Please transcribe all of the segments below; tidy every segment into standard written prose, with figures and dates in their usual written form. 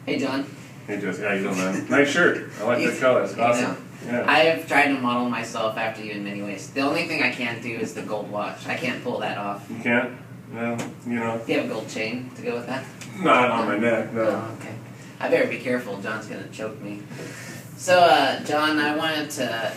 Hey, John. Hey, Jesse. How you doing, man? Nice shirt. I like that color. It's awesome. Yeah. I have tried to model myself after you in many ways. The only thing I can't do is the gold watch. I can't pull that off. You can't? Well, you know. Do you have a gold chain to go with that? Not on my neck, no. Oh, okay. I better be careful. John's going to choke me. So, John, I wanted to...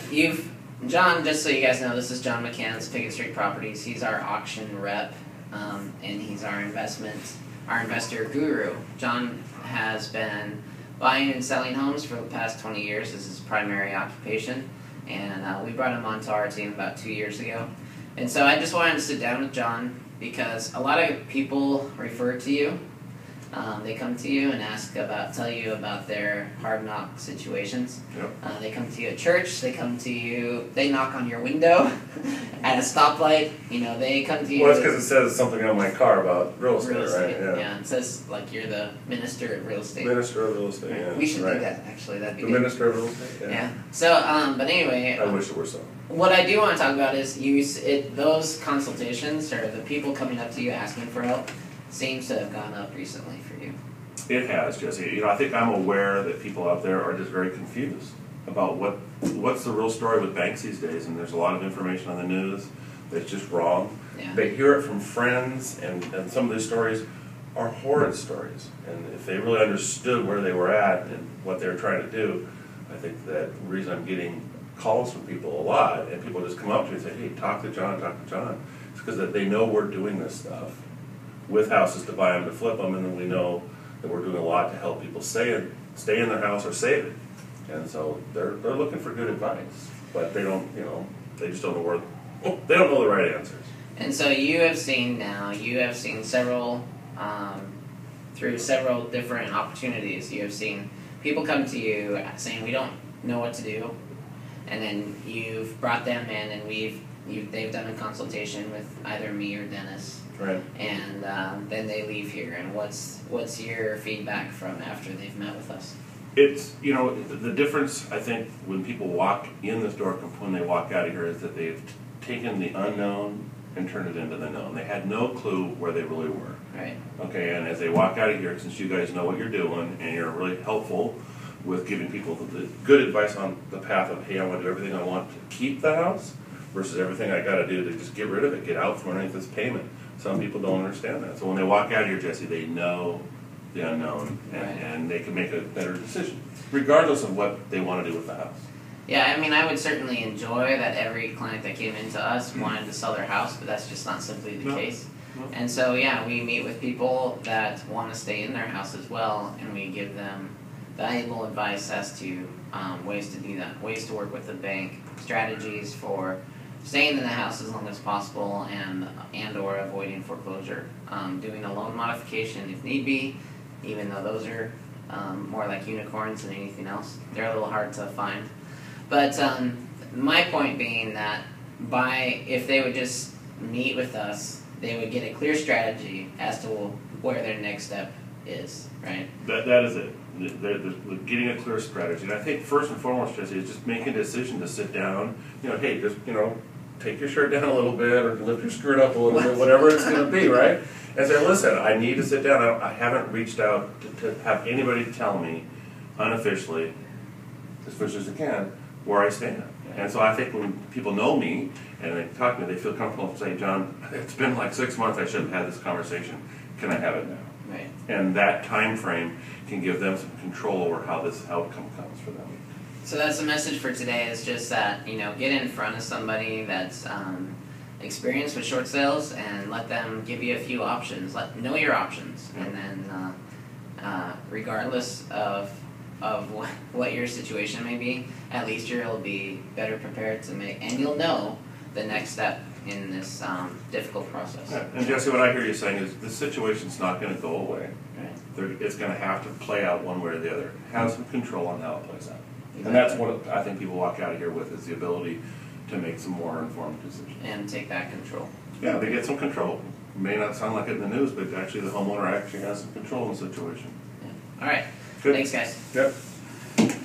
John, just so you guys know, this is John McCann's Pickett Street Properties. He's our auction rep, and he's our investor guru. John has been buying and selling homes for the past 20 years. This is his primary occupation, and we brought him onto our team about 2 years ago. And so I just wanted to sit down with John because a lot of people refer to you. They come to you and tell you about their hard knock situations. Yep. They come to you at church. They come to you. They knock on your window at a stoplight. You know, they come to you. Well, it's because it says something on my car about real estate, right? Yeah, it says like you're the minister of real estate. Minister of real estate. Yeah. We should do that. Actually, that'd be the good. Minister of real estate. Yeah. So, but anyway. I wish it were so. What I do want to talk about is those consultations or the people coming up to you asking for help seems to have gone up recently for you. It has, Jesse. You know, I think I'm aware that people out there are just very confused about what's the real story with banks these days, and there's a lot of information on the news that's just wrong. Yeah. They hear it from friends, and some of these stories are horrid stories. And if they really understood where they were at and what they were trying to do, I think that the reason I'm getting calls from people a lot, and people just come up to me and say, hey, talk to John, it's because that they know we're doing this stuff with houses to buy them, to flip them, and then we know that we're doing a lot to help people stay in their house or save it. And so they're looking for good advice, but they don't, they just don't know they don't know the right answers. And so you have seen several, through several different opportunities, you have seen people come to you saying we don't know what to do, and then you've brought them in and they've done a consultation with either me or Dennis. Right. And then they leave here. And what's your feedback from after they've met with us? It's, the difference, I think, when people walk in this door, when they walk out of here, is that they've taken the unknown and turned it into the known. They had no clue where they really were. Right. Okay, and as they walk out of here, since you guys know what you're doing, and you're really helpful with giving people the good advice on the path of, hey, I want to do everything I want to keep the house, versus everything I got to do to just get rid of it, get out from underneath this payment. Some people don't understand that. So when they walk out of here, Jesse, they know the unknown, and they can make a better decision, regardless of what they want to do with the house. Yeah, I mean, I would certainly enjoy that every client that came into us wanted to sell their house, but that's just not simply the case. No. And so, yeah, we meet with people that want to stay in their house as well, and we give them valuable advice as to ways to do that, ways to work with the bank, strategies for staying in the house as long as possible and or avoiding foreclosure, doing a loan modification if need be, even though those are more like unicorns than anything else. They're a little hard to find. But my point being that if they would just meet with us, they would get a clear strategy as to where their next step is, right? That is it. They're getting a clear strategy. And I think first and foremost, Jesse, is just making a decision to sit down, hey, just, take your shirt down a little bit or lift your skirt up a little bit, whatever it's going to be, right? And say, listen, I need to sit down. I haven't reached out to have anybody tell me unofficially, as officially as I can, where I stand. And so I think when people know me and they talk to me, they feel comfortable saying, John, it's been like 6 months I should have had this conversation. Can I have it now? Right. And that time frame can give them some control over how this outcome comes for them. So that's the message for today, is just that, get in front of somebody that's experienced with short sales and let them give you a few options. Know your options. And then regardless of what your situation may be, at least you'll be better prepared to make, and you'll know the next step in this difficult process. Yeah. And Jesse, what I hear you saying is this situation's not going to go away. Right. It's going to have to play out one way or the other. Have some control on how it plays out. Exactly. And that's what I think people walk out of here with, is the ability to make some more informed decisions. And take that control. Yeah, they get some control. It may not sound like it in the news, but actually the homeowner actually has some control in the situation. Yeah. All right. Good. Thanks, guys. Yep.